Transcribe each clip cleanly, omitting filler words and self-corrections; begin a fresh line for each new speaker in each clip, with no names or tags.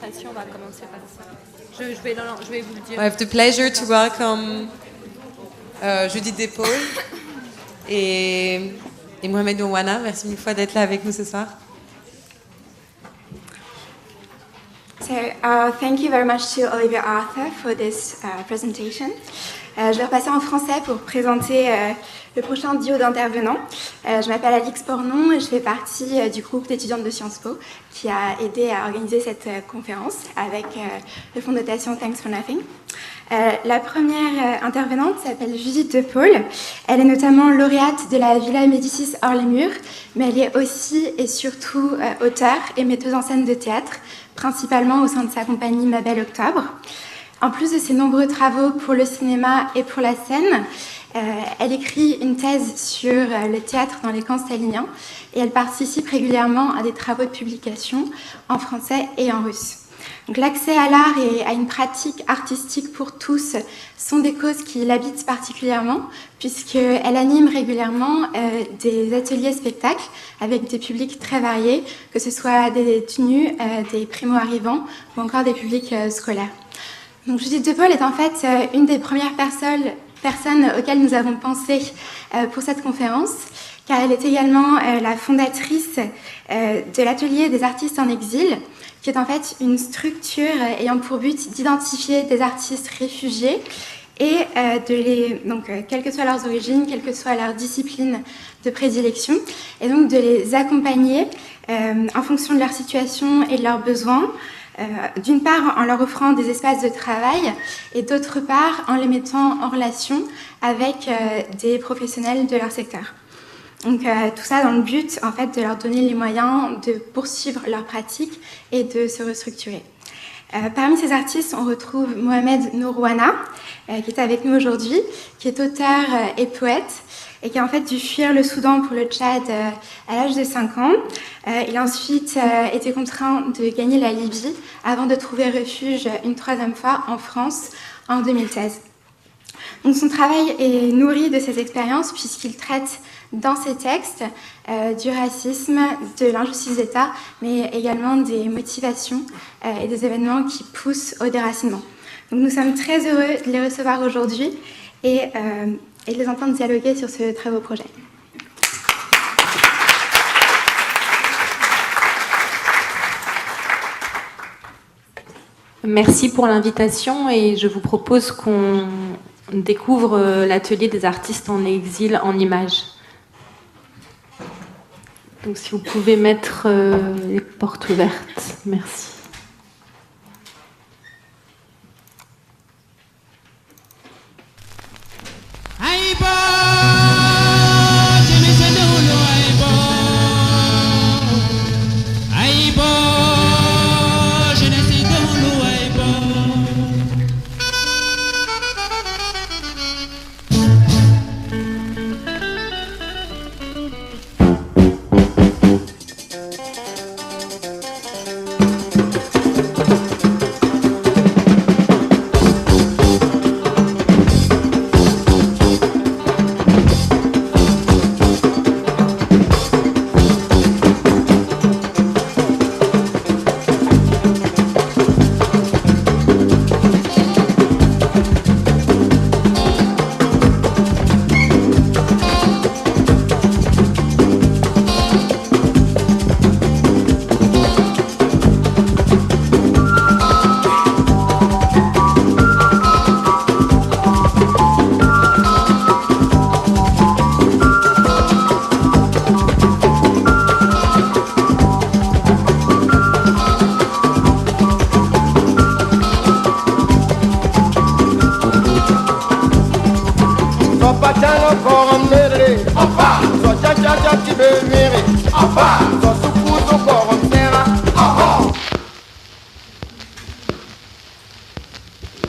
présentation va commencer par ça. Je vais vous le dire.
I have the pleasure to welcome Judith Despaul et Mohamed Ouana. Merci une fois d'être là avec nous ce soir.
So, thank you very much to Olivia Arthur for this presentation. Je vais repasser en français pour présenter le prochain duo d'intervenants. Je m'appelle Alix Pornon et je fais partie du groupe d'étudiantes de Sciences Po qui a aidé à organiser cette conférence avec le fonds de dotation Thanks for Nothing. La première intervenante s'appelle Judith Despaul. Elle est notamment lauréate de la Villa Médicis Hors-les-Murs, mais elle est aussi et surtout auteure et metteuse en scène de théâtre, principalement au sein de sa compagnie Ma Belle Octobre. En plus de ses nombreux travaux pour le cinéma et pour la scène, elle écrit une thèse sur le théâtre dans les camps staliniens et elle participe régulièrement à des travaux de publication en français et en russe. Donc, l'accès à l'art et à une pratique artistique pour tous sont des causes qui l'habitent particulièrement puisqu'elle anime régulièrement des ateliers spectacles avec des publics très variés, que ce soit des détenus, des primo-arrivants ou encore des publics scolaires. Donc, Judith Despaul est en fait une des premières personnes auxquelles nous avons pensé pour cette conférence, car elle est également la fondatrice de l'Atelier des artistes en exil, qui est en fait une structure ayant pour but d'identifier des artistes réfugiés et quelles que soient leurs origines, quelle que soit leur discipline de prédilection, et donc de les accompagner en fonction de leur situation et de leurs besoins, d'une part en leur offrant des espaces de travail et d'autre part en les mettant en relation avec des professionnels de leur secteur. Donc tout ça dans le but en fait de leur donner les moyens de poursuivre leur pratique et de se restructurer. Parmi ces artistes, on retrouve Mohamed Nourouana, qui est avec nous aujourd'hui, qui est auteur et poète, et qui a en fait dû fuir le Soudan pour le Tchad à l'âge de 5 ans. Il a ensuite été contraint de gagner la Libye avant de trouver refuge une troisième fois en France en 2016. Donc son travail est nourri de ces expériences puisqu'il traite dans ses textes du racisme, de l'injustice d'État, mais également des motivations et des événements qui poussent au déracinement. Donc nous sommes très heureux de les recevoir aujourd'hui et de les entendre dialoguer sur ce très beau projet.
Merci pour l'invitation et je vous propose qu'on découvre l'atelier des artistes en exil en images. Donc si vous pouvez mettre les portes ouvertes, merci.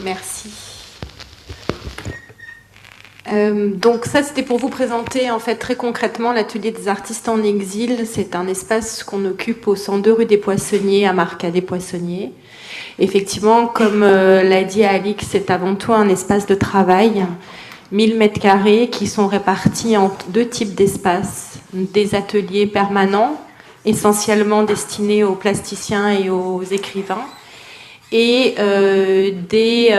Merci. Donc ça, c'était pour vous présenter en fait très concrètement l'atelier des artistes en exil. C'est un espace qu'on occupe au 102 rue des Poissonniers à Marcadet-Poissonniers. Effectivement, comme l'a dit Alix, c'est avant tout un espace de travail, 1000 mètres carrés qui sont répartis en deux types d'espaces. Des ateliers permanents, essentiellement destinés aux plasticiens et aux écrivains, et des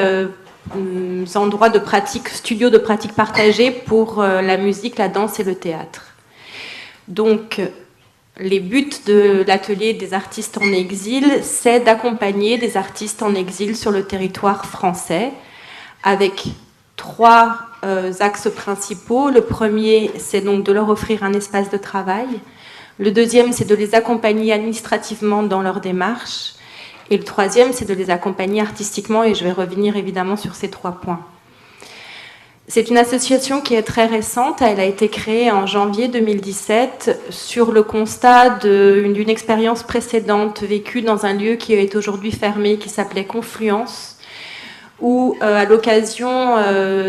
endroits de pratique, studios de pratique partagés pour la musique, la danse et le théâtre. Donc, les buts de l'atelier des artistes en exil, c'est d'accompagner des artistes en exil sur le territoire français avec 3 axes principaux. Le premier, c'est donc de leur offrir un espace de travail. Le deuxième, c'est de les accompagner administrativement dans leur démarche. Et le troisième, c'est de les accompagner artistiquement, et je vais revenir évidemment sur ces 3 points. C'est une association qui est très récente. Elle a été créée en janvier 2017 sur le constat d'une expérience précédente vécue dans un lieu qui est aujourd'hui fermé, qui s'appelait Confluence, où à l'occasion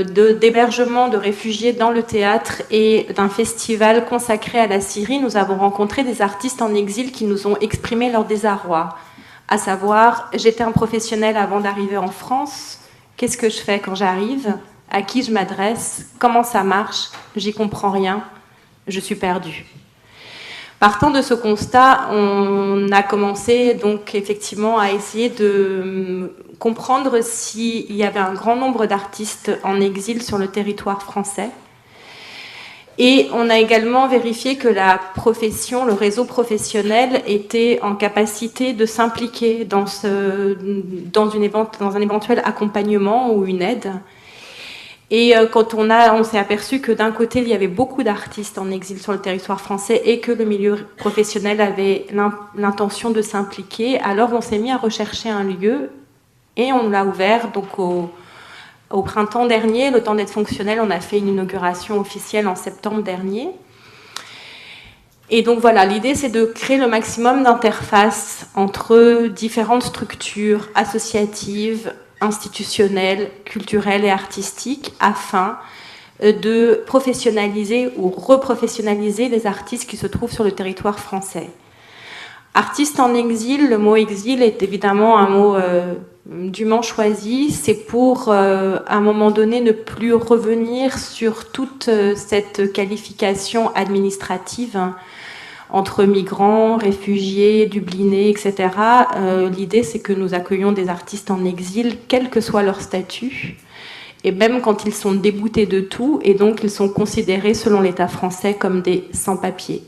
d'hébergement de réfugiés dans le théâtre et d'un festival consacré à la Syrie, nous avons rencontré des artistes en exil qui nous ont exprimé leur désarroi, à savoir, j'étais un professionnel avant d'arriver en France, qu'est-ce que je fais quand j'arrive ? À qui je m'adresse? Comment ça marche? J'y comprends rien. Je suis perdue. Partant de ce constat, on a commencé donc effectivement à essayer de comprendre s'il y avait un grand nombre d'artistes en exil sur le territoire français. Et on a également vérifié que la profession, le réseau professionnel était en capacité de s'impliquer dans un éventuel accompagnement ou une aide. Et quand on s'est aperçu que d'un côté, il y avait beaucoup d'artistes en exil sur le territoire français et que le milieu professionnel avait l'intention de s'impliquer, alors on s'est mis à rechercher un lieu et on l'a ouvert. Donc au printemps dernier, le temps d'être fonctionnel, on a fait une inauguration officielle en septembre dernier. Et donc voilà, l'idée c'est de créer le maximum d'interfaces entre différentes structures associatives, institutionnelles, culturelles et artistiques afin de professionnaliser ou reprofessionnaliser les artistes qui se trouvent sur le territoire français. Artiste en exil, le mot exil est évidemment un mot dûment choisi. C'est pour, à un moment donné, ne plus revenir sur toute cette qualification administrative entre migrants, réfugiés, dublinés, etc. L'idée, c'est que nous accueillons des artistes en exil, quel que soit leur statut, et même quand ils sont déboutés de tout, et donc ils sont considérés, selon l'État français, comme des sans-papiers.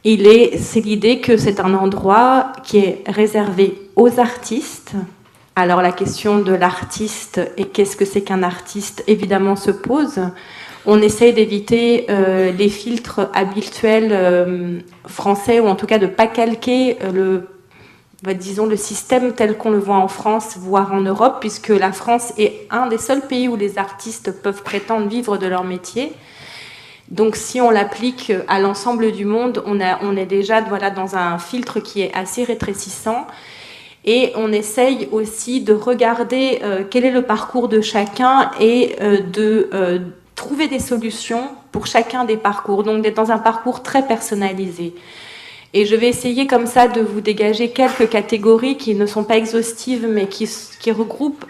C'est l'idée que c'est un endroit qui est réservé aux artistes. Alors la question de l'artiste et qu'est-ce que c'est qu'un artiste, évidemment, se pose. On essaie d'éviter les filtres habituels français, ou en tout cas de ne pas calquer le système tel qu'on le voit en France, voire en Europe, puisque la France est un des seuls pays où les artistes peuvent prétendre vivre de leur métier. Donc si on l'applique à l'ensemble du monde, on est déjà dans un filtre qui est assez rétrécissant. Et on essaye aussi de regarder quel est le parcours de chacun et de trouver des solutions pour chacun des parcours, donc d'être dans un parcours très personnalisé. Et je vais essayer comme ça de vous dégager quelques catégories qui ne sont pas exhaustives, mais qui regroupent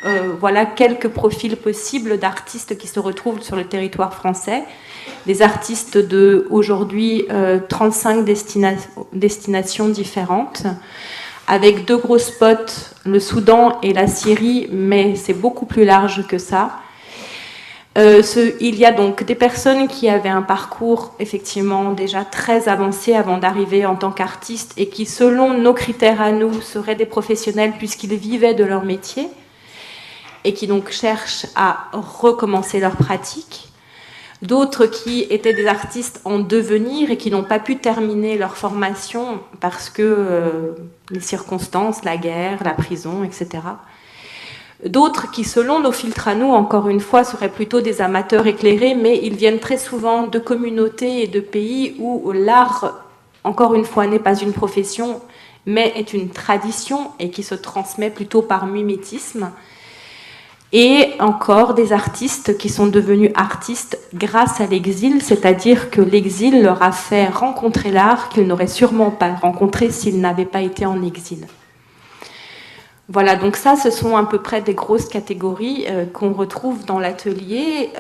quelques profils possibles d'artistes qui se retrouvent sur le territoire français. Des artistes de, aujourd'hui, 35 destinations différentes, avec 2 gros spots, le Soudan et la Syrie, mais c'est beaucoup plus large que ça. Il y a donc des personnes qui avaient un parcours effectivement déjà très avancé avant d'arriver en tant qu'artistes et qui, selon nos critères à nous, seraient des professionnels puisqu'ils vivaient de leur métier et qui donc cherchent à recommencer leur pratique. D'autres qui étaient des artistes en devenir et qui n'ont pas pu terminer leur formation parce que les circonstances, la guerre, la prison, etc. D'autres qui, selon nos filtres à nous, encore une fois, seraient plutôt des amateurs éclairés, mais ils viennent très souvent de communautés et de pays où l'art, encore une fois, n'est pas une profession, mais est une tradition et qui se transmet plutôt par mimétisme. Et encore des artistes qui sont devenus artistes grâce à l'exil, c'est-à-dire que l'exil leur a fait rencontrer l'art qu'ils n'auraient sûrement pas rencontré s'ils n'avaient pas été en exil. Voilà, donc ça, ce sont à peu près des grosses catégories qu'on retrouve dans l'atelier.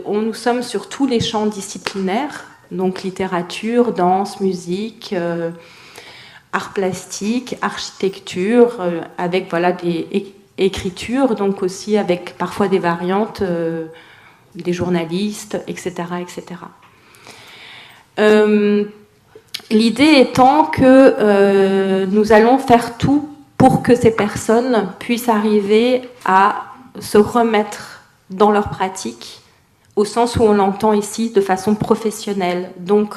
Nous sommes sur tous les champs disciplinaires, donc littérature, danse, musique, art plastique, architecture, avec voilà, des écritures, donc aussi avec parfois des variantes, des journalistes, etc. etc. L'idée étant que nous allons faire tout pour que ces personnes puissent arriver à se remettre dans leur pratique, au sens où on l'entend ici de façon professionnelle. Donc,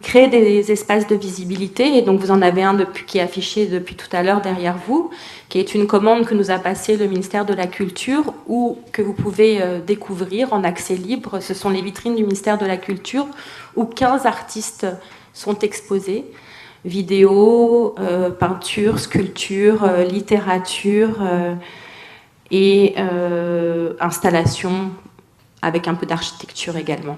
créer des espaces de visibilité, et donc vous en avez un qui est affiché depuis tout à l'heure derrière vous, qui est une commande que nous a passée le ministère de la Culture, ou que vous pouvez découvrir en accès libre. Ce sont les vitrines du ministère de la Culture, où 15 artistes sont exposés. Vidéo, peinture, sculpture, littérature et installation, avec un peu d'architecture également.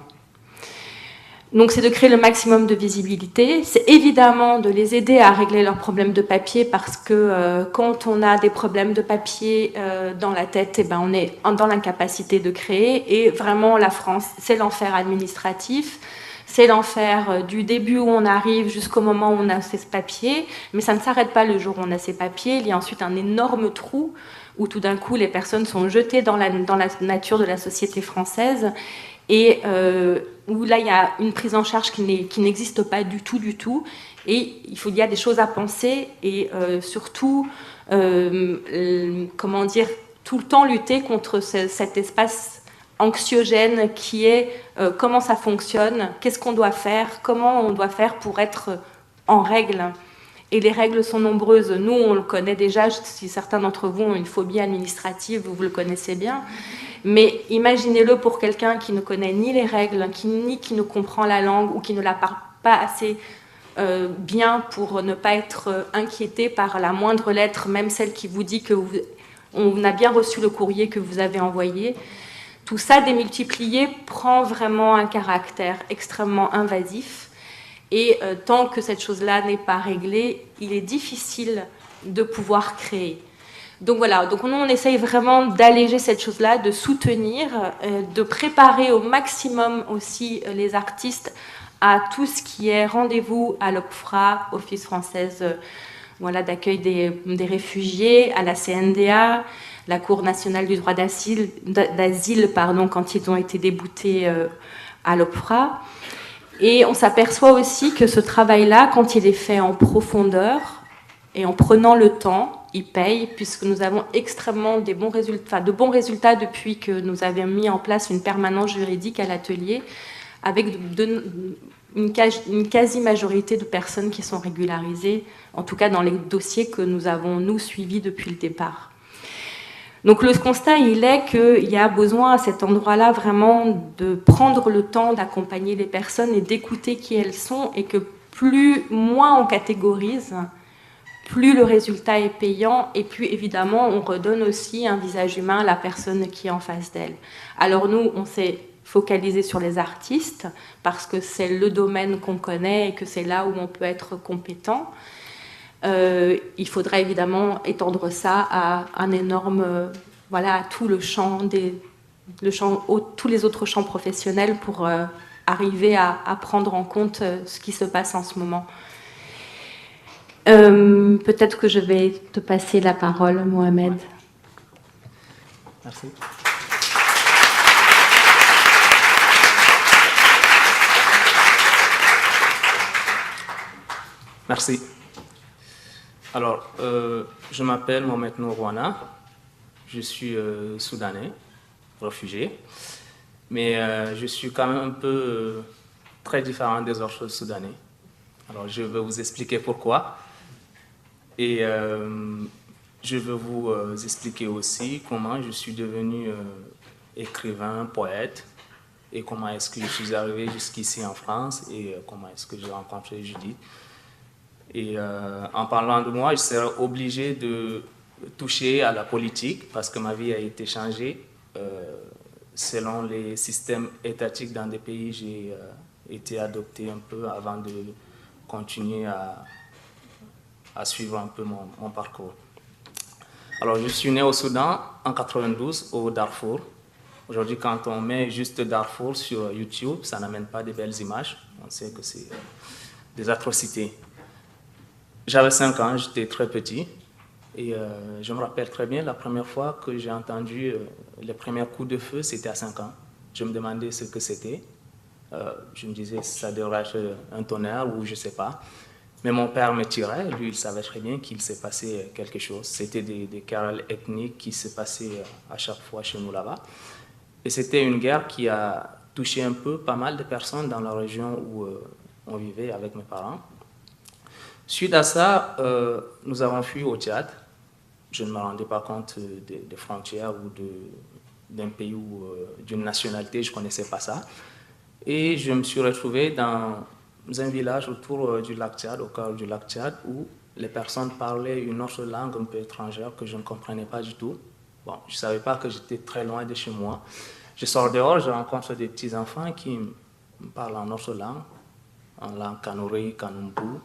Donc c'est de créer le maximum de visibilité, c'est évidemment de les aider à régler leurs problèmes de papier, parce que quand on a des problèmes de papier dans la tête, eh ben, on est dans l'incapacité de créer, et vraiment la France, c'est l'enfer administratif, c'est l'enfer du début où on arrive jusqu'au moment où on a ces papiers, mais ça ne s'arrête pas le jour où on a ces papiers, il y a ensuite un énorme trou où tout d'un coup les personnes sont jetées dans la nature de la société française, et où là il y a une prise en charge qui n'existe pas du tout, et il y a des choses à penser, et surtout comment dire, tout le temps lutter contre cet espace anxiogène qui est comment ça fonctionne, qu'est-ce qu'on doit faire, comment on doit faire pour être en règle. Et les règles sont nombreuses. Nous, on le connaît déjà. Si certains d'entre vous ont une phobie administrative, vous le connaissez bien. Mais imaginez-le pour quelqu'un qui ne connaît ni les règles, ni qui ne comprend la langue, ou qui ne la parle pas assez bien pour ne pas être inquiété par la moindre lettre, même celle qui vous dit on a bien reçu le courrier que vous avez envoyé. Tout ça démultiplié prend vraiment un caractère extrêmement invasif. Et tant que cette chose-là n'est pas réglée, il est difficile de pouvoir créer. Donc voilà, donc nous on essaye vraiment d'alléger cette chose-là, de soutenir, de préparer au maximum aussi les artistes à tout ce qui est rendez-vous à l'OPFRA, Office française voilà, d'accueil des réfugiés, à la CNDA, la Cour nationale du droit d'asile, quand ils ont été déboutés à l'OPFRA. Et on s'aperçoit aussi que ce travail-là, quand il est fait en profondeur et en prenant le temps, il paye, puisque nous avons extrêmement de bons résultats depuis que nous avons mis en place une permanence juridique à l'atelier, avec une quasi-majorité de personnes qui sont régularisées, en tout cas dans les dossiers que nous avons, nous, suivis depuis le départ. Donc le constat, il est qu'il y a besoin à cet endroit-là vraiment de prendre le temps d'accompagner les personnes et d'écouter qui elles sont, et que moins on catégorise, plus le résultat est payant, et plus évidemment on redonne aussi un visage humain à la personne qui est en face d'elle. Alors nous, on s'est focalisé sur les artistes parce que c'est le domaine qu'on connaît et que c'est là où on peut être compétent. Il faudrait évidemment étendre ça à un énorme, à tout le champ tous les autres champs professionnels pour arriver à prendre en compte ce qui se passe en ce moment. Peut-être que je vais te passer la parole, Mohamed.
Ouais. Merci. Merci. Alors, je m'appelle Mohamed Nourouana, je suis soudanais, réfugié, mais je suis quand même un peu très différent des autres Soudanais. Alors, je vais vous expliquer pourquoi. Et je vais vous expliquer aussi comment je suis devenu écrivain, poète, et comment est-ce que je suis arrivé jusqu'ici en France, et comment est-ce que j'ai rencontré Judith. Et en parlant de moi, je serai obligé de toucher à la politique parce que ma vie a été changée. Selon les systèmes étatiques dans des pays, j'ai été adopté un peu avant de continuer à suivre un peu mon parcours. Alors, je suis né au Soudan en 92, au Darfour. Aujourd'hui, quand on met juste Darfour sur YouTube, ça n'amène pas de belles images. On sait que c'est des atrocités. J'avais 5 ans, j'étais très petit. Et je me rappelle très bien, la première fois que j'ai entendu les premiers coups de feu, c'était à 5 ans. Je me demandais ce que c'était. Je me disais, ça devrait être un tonnerre ou je ne sais pas. Mais mon père me tirait, lui, il savait très bien qu'il s'est passé quelque chose. C'était des querelles ethniques qui se passaient à chaque fois chez nous là-bas. Et c'était une guerre qui a touché un peu pas mal de personnes dans la région où on vivait avec mes parents. Suite à ça, nous avons fui au Tchad. Je ne me rendais pas compte des frontières ou d'un pays ou d'une nationalité, je ne connaissais pas ça. Et je me suis retrouvé dans un village autour du lac Tchad, au cœur du lac Tchad, où les personnes parlaient une autre langue un peu étrangère que je ne comprenais pas du tout. Bon, je ne savais pas que j'étais très loin de chez moi. Je sors dehors, je rencontre des petits-enfants qui me parlent en autre langue, en langue kanuri, kanumbu.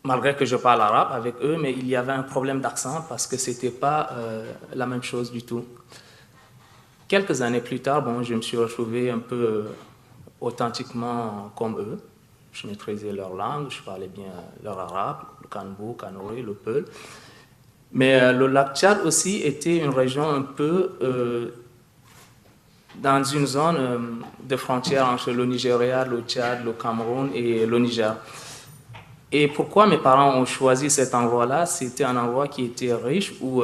Malgré que je parle arabe avec eux, mais il y avait un problème d'accent parce que ce n'était pas la même chose du tout. Quelques années plus tard, bon, je me suis retrouvé un peu authentiquement comme eux. Je maîtrisais leur langue, je parlais bien leur arabe, le kanbu, kanuri, le peul. Mais le lac Tchad aussi était une région un peu dans une zone de frontière entre le Nigeria, le Tchad, le Cameroun et le Niger. Et pourquoi mes parents ont choisi cet endroit-là? C'était un endroit qui était riche, où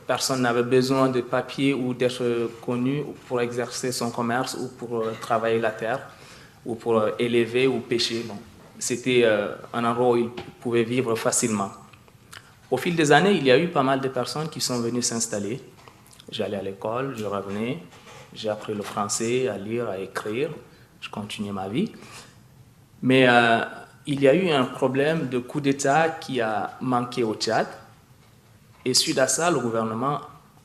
personne n'avait besoin de papier ou d'être connu pour exercer son commerce ou pour travailler la terre ou pour élever ou pêcher. Bon, c'était un endroit où ils pouvaient vivre facilement. Au fil des années, il y a eu pas mal de personnes qui sont venues s'installer. J'allais à l'école, je revenais, j'ai appris le français, à lire, à écrire, je continuais ma vie. Mais il y a eu un problème de coup d'État qui a manqué au Tchad. Et suite à ça, le gouvernement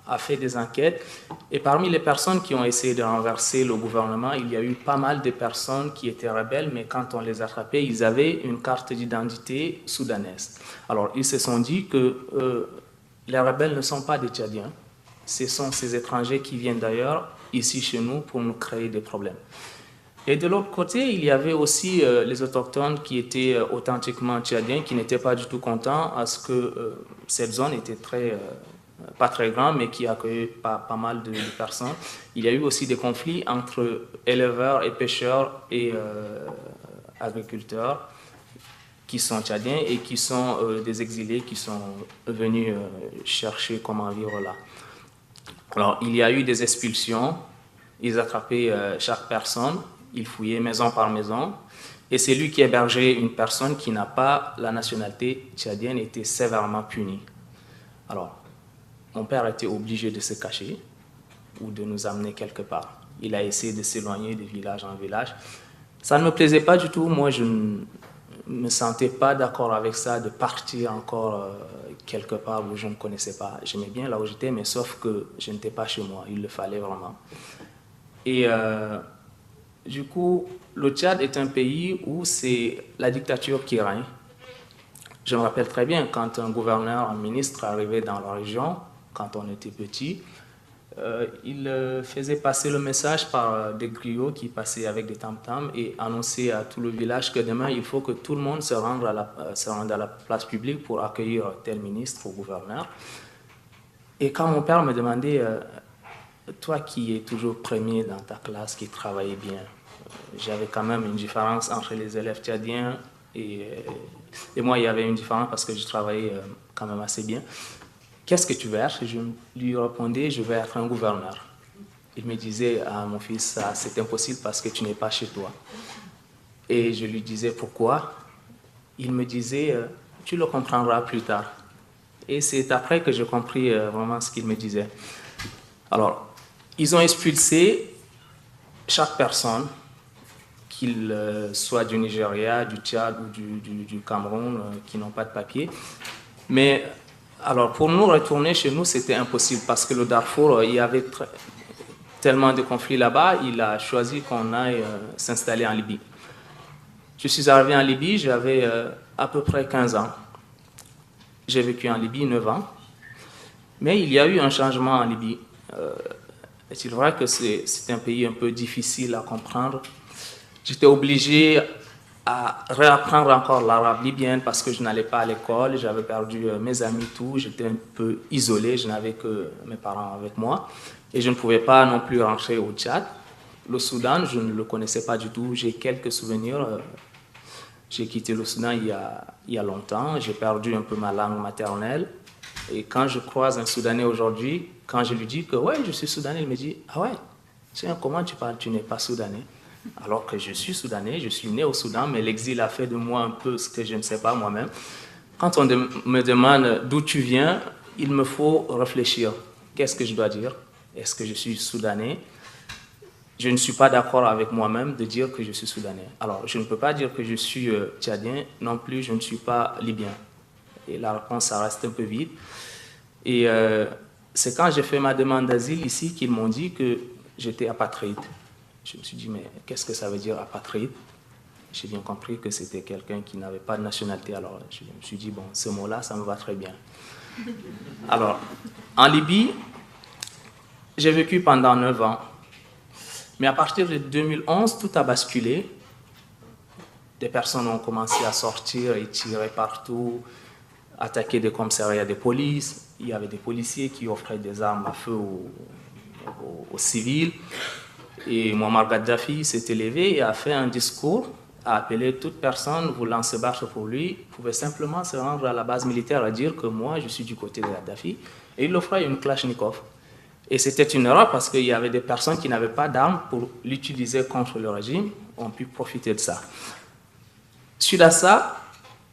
a fait des enquêtes. Et parmi les personnes qui ont essayé de renverser le gouvernement, il y a eu pas mal de personnes qui étaient rebelles, mais quand on les attrapait, ils avaient une carte d'identité soudanaise. Alors, ils se sont dit que les rebelles ne sont pas des Tchadiens. Ce sont ces étrangers qui viennent d'ailleurs, ici chez nous, pour nous créer des problèmes. Et de l'autre côté, il y avait aussi les autochtones qui étaient authentiquement tchadiens, qui n'étaient pas du tout contents à ce que cette zone était pas très grande, mais qui accueillait pas mal de personnes. Il y a eu aussi des conflits entre éleveurs et pêcheurs et agriculteurs qui sont tchadiens et qui sont des exilés qui sont venus chercher comment vivre là. Alors, il y a eu des expulsions, ils attrapaient chaque personne. Il fouillait maison par maison. Et celui qui hébergeait une personne qui n'a pas la nationalité tchadienne était sévèrement puni. Alors, mon père était obligé de se cacher ou de nous amener quelque part. Il a essayé de s'éloigner de village en village. Ça ne me plaisait pas du tout. Moi, je ne me sentais pas d'accord avec ça, de partir encore quelque part où je ne connaissais pas. J'aimais bien là où j'étais, mais sauf que je n'étais pas chez moi. Il le fallait vraiment. Et du coup, le Tchad est un pays où c'est la dictature qui règne. Je me rappelle très bien quand un gouverneur, un ministre arrivait dans la région, quand on était petit, il faisait passer le message par des griots qui passaient avec des tam-tams et annonçait à tout le village que demain, il faut que tout le monde se rende à la place publique pour accueillir tel ministre ou gouverneur. Et quand mon père me demandait, toi qui es toujours premier dans ta classe, qui travaillait bien, j'avais quand même une différence entre les élèves tchadiens et moi, il y avait une différence parce que je travaillais quand même assez bien. Qu'est-ce que tu veux être? Je lui répondais, je vais être un gouverneur. Il me disait, ah, mon fils, ça, c'est impossible parce que tu n'es pas chez toi. Et je lui disais, pourquoi? Il me disait, tu le comprendras plus tard. Et c'est après que j'ai compris vraiment ce qu'il me disait. Alors, ils ont expulsé chaque personne, qu'il soit du Nigeria, du Tchad ou du Cameroun, qui n'ont pas de papier. Mais alors, pour nous retourner chez nous, c'était impossible parce que le Darfour, il y avait tellement de conflits là-bas, il a choisi qu'on aille s'installer en Libye. Je suis arrivé en Libye, j'avais à peu près 15 ans. J'ai vécu en Libye 9 ans. Mais il y a eu un changement en Libye. C'est vrai que c'est un pays un peu difficile à comprendre. J'étais obligé à réapprendre encore l'arabe libyen parce que je n'allais pas à l'école, j'avais perdu mes amis, tout, j'étais un peu isolé, je n'avais que mes parents avec moi et je ne pouvais pas non plus rentrer au Tchad. Le Soudan, je ne le connaissais pas du tout, j'ai quelques souvenirs. J'ai quitté le Soudan il y a longtemps, j'ai perdu un peu ma langue maternelle et quand je croise un Soudanais aujourd'hui, quand je lui dis que ouais, je suis Soudanais, il me dit ah ouais, tiens, comment tu parles, tu n'es pas Soudanais? Alors que je suis Soudanais, je suis né au Soudan, mais l'exil a fait de moi un peu ce que je ne sais pas moi-même. Quand on me demande d'où tu viens, il me faut réfléchir. Qu'est-ce que je dois dire? Est-ce que je suis Soudanais? Je ne suis pas d'accord avec moi-même de dire que je suis Soudanais. Alors, je ne peux pas dire que je suis Tchadien, non plus je ne suis pas Libyen. Et la réponse, ça reste un peu vide. Et c'est quand j'ai fait ma demande d'asile ici qu'ils m'ont dit que j'étais apatride. Je me suis dit, mais qu'est-ce que ça veut dire apatride? J'ai bien compris que c'était quelqu'un qui n'avait pas de nationalité. Alors, je me suis dit, bon, ce mot-là, ça me va très bien. Alors, en Libye, j'ai vécu pendant 9 ans. Mais à partir de 2011, tout a basculé. Des personnes ont commencé à sortir et tirer partout, attaquer des commissariats de police. Il y avait des policiers qui offraient des armes à feu aux civils. Et Muammar Kadhafi s'était levé et a fait un discours, a appelé toute personne voulant se battre pour lui, pouvait simplement se rendre à la base militaire et dire que moi, je suis du côté de Kadhafi. Et il offrait une Kalachnikov. Et c'était une erreur parce qu'il y avait des personnes qui n'avaient pas d'armes pour l'utiliser contre le régime, ont pu profiter de ça. Suite à ça,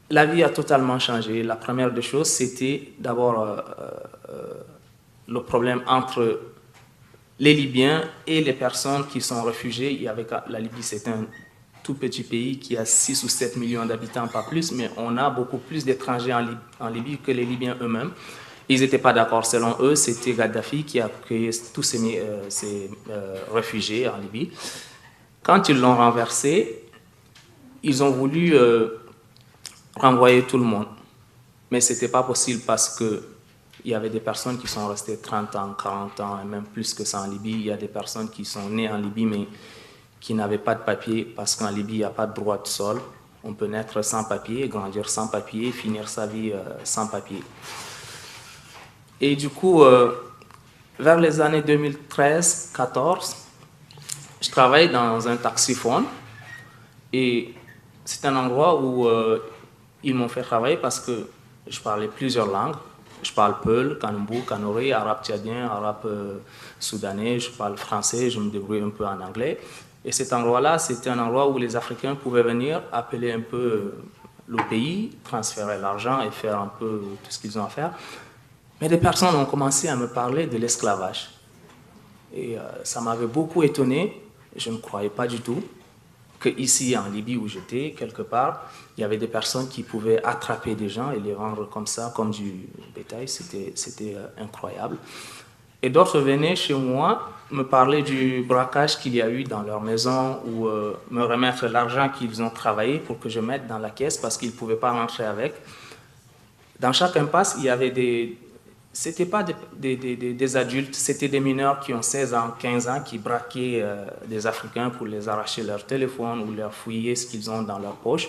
la vie a totalement changé. La première des choses, c'était d'abord le problème entre les Libyens et les personnes qui sont réfugiées. Il y avait, la Libye, c'est un tout petit pays qui a 6 ou 7 millions d'habitants, pas plus, mais on a beaucoup plus d'étrangers en Libye que les Libyens eux-mêmes. Ils n'étaient pas d'accord. Selon eux, c'était Kadhafi qui a créé tous ces réfugiés en Libye. Quand ils l'ont renversé, ils ont voulu renvoyer tout le monde. Mais ce n'était pas possible parce qu'il y avait des personnes qui sont restées 30 ans, 40 ans, et même plus que ça en Libye. Il y a des personnes qui sont nées en Libye, mais qui n'avaient pas de papier, parce qu'en Libye, il n'y a pas de droit de sol. On peut naître sans papier, grandir sans papier, finir sa vie sans papier. Et du coup, vers les années 2013-14, je travaille dans un taxiphone. Et c'est un endroit où ils m'ont fait travailler parce que je parlais plusieurs langues. Je parle Peul, Kanembu, Kanuri, arabe tchadien, arabe soudanais, je parle français, je me débrouille un peu en anglais. Et cet endroit-là, c'était un endroit où les Africains pouvaient venir appeler un peu le pays, transférer l'argent et faire un peu tout ce qu'ils ont à faire. Mais des personnes ont commencé à me parler de l'esclavage. Et ça m'avait beaucoup étonné. Je ne croyais pas du tout qu'ici, en Libye où j'étais, quelque part, il y avait des personnes qui pouvaient attraper des gens et les vendre comme ça, comme du bétail. C'était incroyable. Et d'autres venaient chez moi me parler du braquage qu'il y a eu dans leur maison ou me remettre l'argent qu'ils ont travaillé pour que je mette dans la caisse parce qu'ils ne pouvaient pas rentrer avec. Dans chaque impasse, il y avait c'était pas des adultes, c'était des mineurs qui ont 16 ans, 15 ans, qui braquaient des Africains pour les arracher leur téléphone ou leur fouiller ce qu'ils ont dans leur poche.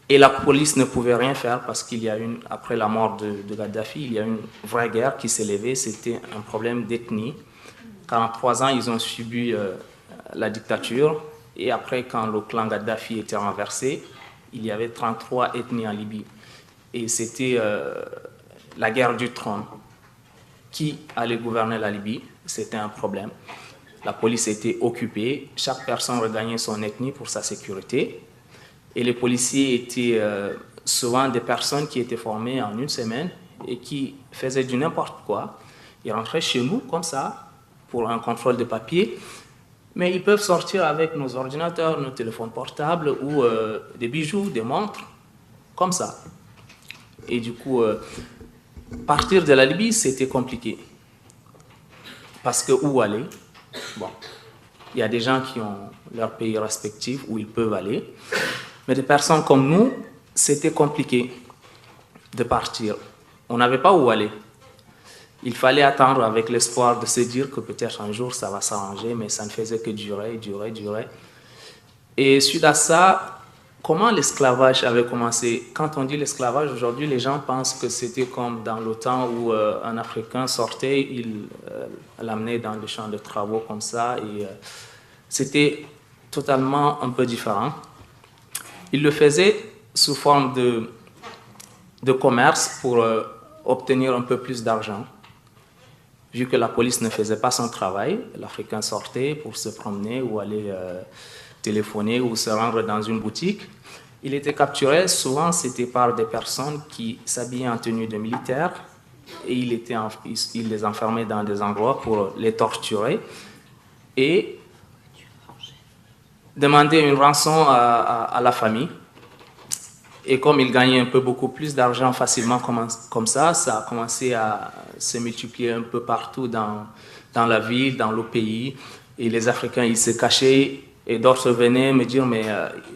Et la police ne pouvait rien faire parce qu'il y a après la mort de Kadhafi, il y a une vraie guerre qui s'est levée, c'était un problème d'ethnie. 43 ans, ils ont subi la dictature. Et après, quand le clan Kadhafi était renversé, il y avait 33 ethnies en Libye. Et c'était la guerre du trône. Qui allait gouverner la Libye? C'était un problème. La police était occupée. Chaque personne regagnait son ethnie pour sa sécurité. Et les policiers étaient souvent des personnes qui étaient formées en une semaine et qui faisaient du n'importe quoi. Ils rentraient chez nous comme ça pour un contrôle de papier. Mais ils peuvent sortir avec nos ordinateurs, nos téléphones portables ou des bijoux, des montres, comme ça. Et du coup, partir de la Libye, c'était compliqué. Parce que où aller? Bon, il y a des gens qui ont leur pays respectif où ils peuvent aller. Mais des personnes comme nous, c'était compliqué de partir. On n'avait pas où aller. Il fallait attendre avec l'espoir de se dire que peut-être un jour ça va s'arranger, mais ça ne faisait que durer. Et suite à ça, comment l'esclavage avait commencé. Quand on dit l'esclavage, aujourd'hui, les gens pensent que c'était comme dans le temps où un Africain sortait, il l'amenait dans les champs de travaux comme ça, et c'était totalement un peu différent. Il le faisait sous forme de commerce pour obtenir un peu plus d'argent. Vu que la police ne faisait pas son travail, l'Africain sortait pour se promener ou aller téléphoner ou se rendre dans une boutique. Il était capturé, souvent c'était par des personnes qui s'habillaient en tenue de militaire, et il les enfermait dans des endroits pour les torturer et demander une rançon à la famille. Et comme il gagnait un peu beaucoup plus d'argent facilement comme ça a commencé à se multiplier un peu partout dans la ville, dans le pays. Et les Africains, ils se cachaient, et d'autres venaient me dire, mais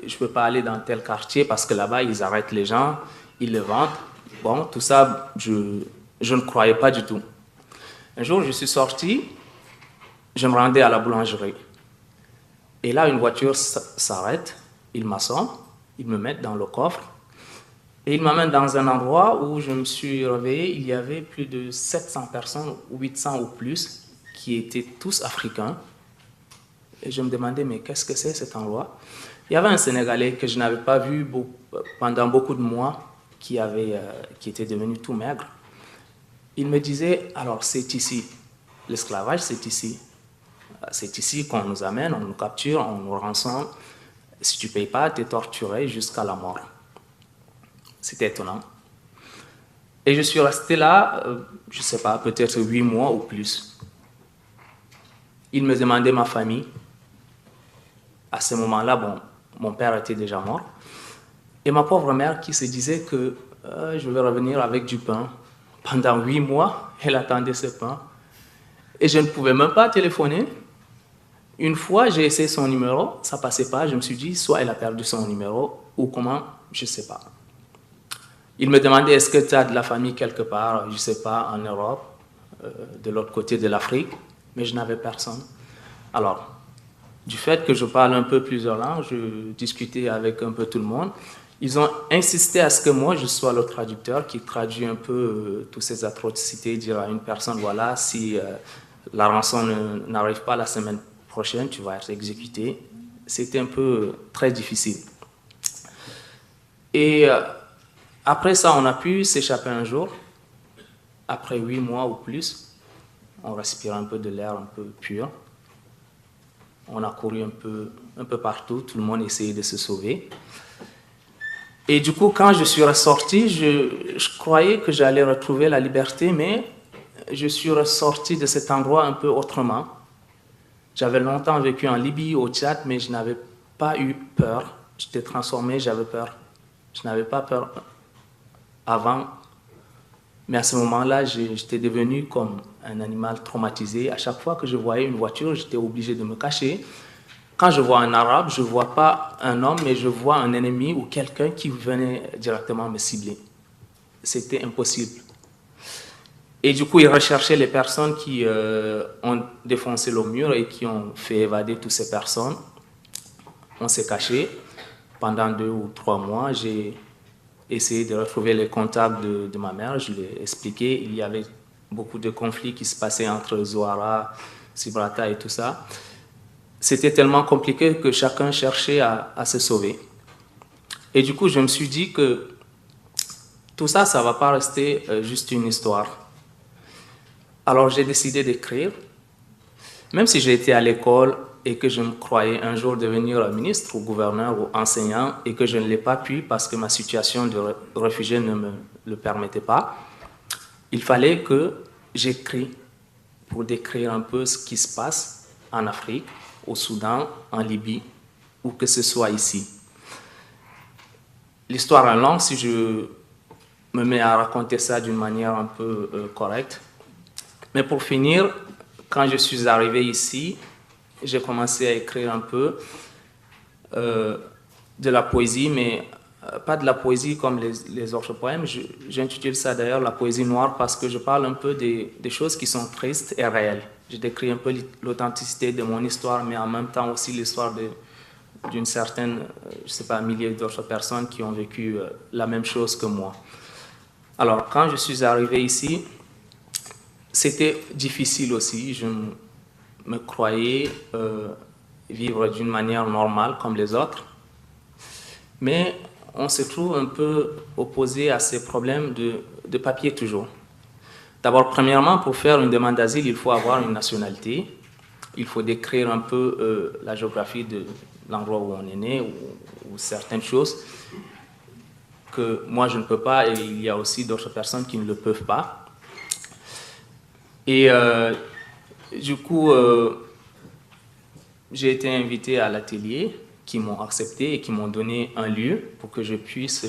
je ne peux pas aller dans tel quartier parce que là-bas, ils arrêtent les gens, ils les vendent. Bon, tout ça, je ne croyais pas du tout. Un jour, je suis sorti, je me rendais à la boulangerie. Et là, une voiture s'arrête, ils m'assomment, ils me mettent dans le coffre. Et il m'amène dans un endroit où je me suis réveillé, il y avait plus de 700 personnes, 800 ou plus, qui étaient tous africains. Et je me demandais, mais qu'est-ce que c'est cet endroit? Il y avait un Sénégalais que je n'avais pas vu pendant beaucoup de mois, qui était devenu tout maigre. Il me disait, alors c'est ici, l'esclavage c'est ici. C'est ici qu'on nous amène, on nous capture, on nous rançonne. Si tu ne payes pas, tu es torturé jusqu'à la mort. C'était étonnant. Et je suis resté là, je ne sais pas, peut-être 8 mois ou plus. Il me demandait ma famille. À ce moment-là, bon, mon père était déjà mort. Et ma pauvre mère qui se disait que je vais revenir avec du pain. Pendant 8 mois, elle attendait ce pain. Et je ne pouvais même pas téléphoner. Une fois, j'ai essayé son numéro, ça ne passait pas. Je me suis dit, soit elle a perdu son numéro, ou comment, je ne sais pas. Il me demandait, est-ce que tu as de la famille quelque part, je ne sais pas, en Europe, de l'autre côté de l'Afrique, mais je n'avais personne. Alors, du fait que je parle un peu plusieurs langues, je discutais avec un peu tout le monde. Ils ont insisté à ce que moi, je sois le traducteur qui traduit un peu toutes ces atrocités, dire à une personne, voilà, si la rançon n'arrive pas la semaine prochaine, tu vas être exécuté. C'était un peu très difficile. Et après ça, on a pu s'échapper un jour. Après 8 mois ou plus, on respirait un peu de l'air un peu pur. On a couru un peu partout, tout le monde essayait de se sauver. Et du coup, quand je suis ressorti, je croyais que j'allais retrouver la liberté, mais je suis ressorti de cet endroit un peu autrement. J'avais longtemps vécu en Libye, au Tchad, mais je n'avais pas eu peur. J'étais transformé, j'avais peur. Je n'avais pas peur avant, mais à ce moment-là, j'étais devenu comme un animal traumatisé. À chaque fois que je voyais une voiture, j'étais obligé de me cacher. Quand je vois un arabe, je ne vois pas un homme, mais je vois un ennemi ou quelqu'un qui venait directement me cibler. C'était impossible. Et du coup, ils recherchaient les personnes qui ont défoncé le mur et qui ont fait évader toutes ces personnes. On s'est caché. Pendant 2 ou 3 mois, j'ai essayé de retrouver les contacts de ma mère. Je lui ai expliqué. Il y avait beaucoup de conflits qui se passaient entre Zouara, Sibrata et tout ça. C'était tellement compliqué que chacun cherchait à se sauver. Et du coup, je me suis dit que tout ça, ça ne va pas rester juste une histoire. Alors, j'ai décidé d'écrire. Même si j'ai été à l'école et que je me croyais un jour devenir ministre ou gouverneur ou enseignant et que je ne l'ai pas pu parce que ma situation de réfugié ne me le permettait pas, il fallait que j'écris pour décrire un peu ce qui se passe en Afrique, au Soudan, en Libye, ou que ce soit ici. L'histoire est longue si je me mets à raconter ça d'une manière un peu correcte. Mais pour finir, quand je suis arrivé ici, j'ai commencé à écrire un peu de la poésie, mais pas de la poésie comme les autres poèmes. J'intitule ça d'ailleurs la poésie noire parce que je parle un peu des choses qui sont tristes et réelles. Je décris un peu l'authenticité de mon histoire, mais en même temps aussi l'histoire d'une certaine, je sais pas, milliers d'autres personnes qui ont vécu la même chose que moi. Alors, quand je suis arrivé ici, c'était difficile aussi. Je me croyais vivre d'une manière normale comme les autres. Mais on se trouve un peu opposé à ces problèmes de papier toujours. D'abord, premièrement, pour faire une demande d'asile, il faut avoir une nationalité. Il faut décrire un peu la géographie de l'endroit où on est né ou certaines choses que moi je ne peux pas et il y a aussi d'autres personnes qui ne le peuvent pas. Et du coup, j'ai été invité à l'atelier qui m'ont accepté et qui m'ont donné un lieu pour que je puisse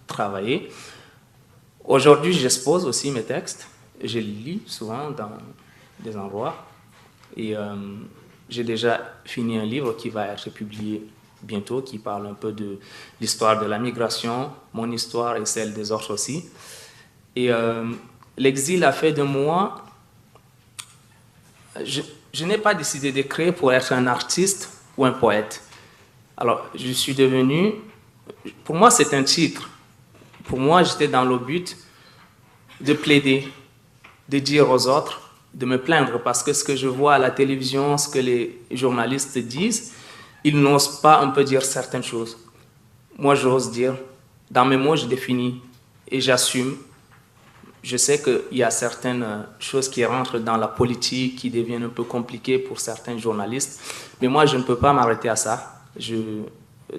travailler. Aujourd'hui, j'expose aussi mes textes. Je les lis souvent dans des endroits. Et j'ai déjà fini un livre qui va être publié bientôt, qui parle un peu de l'histoire de la migration, mon histoire et celle des autres aussi. Et l'exil a fait de moi... Je n'ai pas décidé d'écrire pour être un artiste ou un poète. Alors, je suis devenu... Pour moi, c'est un titre. Pour moi, j'étais dans le but de plaider, de dire aux autres, de me plaindre, parce que ce que je vois à la télévision, ce que les journalistes disent, ils n'osent pas un peu dire certaines choses. Moi, j'ose dire. Dans mes mots, je définis et j'assume. Je sais qu'il y a certaines choses qui rentrent dans la politique, qui deviennent un peu compliquées pour certains journalistes, mais moi, je ne peux pas m'arrêter à ça.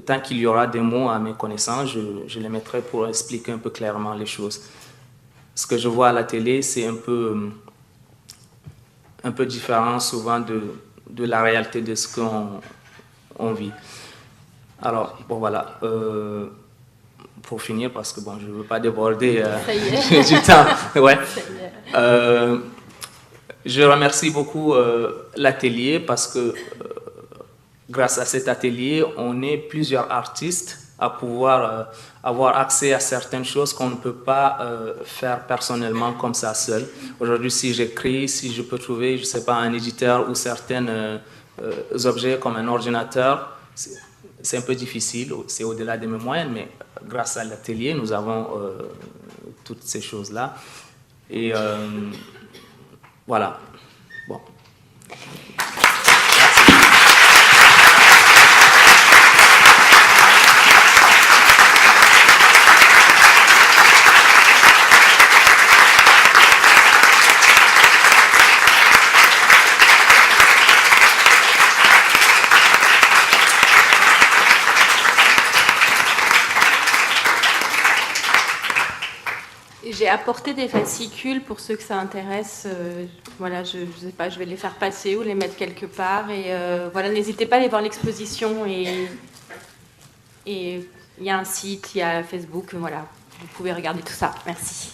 Tant qu'il y aura des mots à mes connaissances, je les mettrai pour expliquer un peu clairement les choses. Ce que je vois à la télé, c'est un peu différent souvent de la réalité de ce qu'on vit. Alors, bon voilà, pour finir, parce que bon, je ne veux pas déborder du temps. Ouais. Je remercie beaucoup l'atelier parce que grâce à cet atelier, on est plusieurs artistes à pouvoir avoir accès à certaines choses qu'on ne peut pas faire personnellement comme ça seul. Aujourd'hui, si j'écris, si je peux trouver, je ne sais pas, un éditeur ou certains objets comme un ordinateur, c'est un peu difficile, c'est au-delà de mes moyens, mais grâce à l'atelier, nous avons toutes ces choses-là. Et voilà. Bon.
J'ai apporté des fascicules pour ceux que ça intéresse. Voilà, je sais pas, je vais les faire passer ou les mettre quelque part. Et voilà, n'hésitez pas à aller voir l'exposition. Et il y a un site, il y a Facebook, voilà, vous pouvez regarder tout ça. Merci.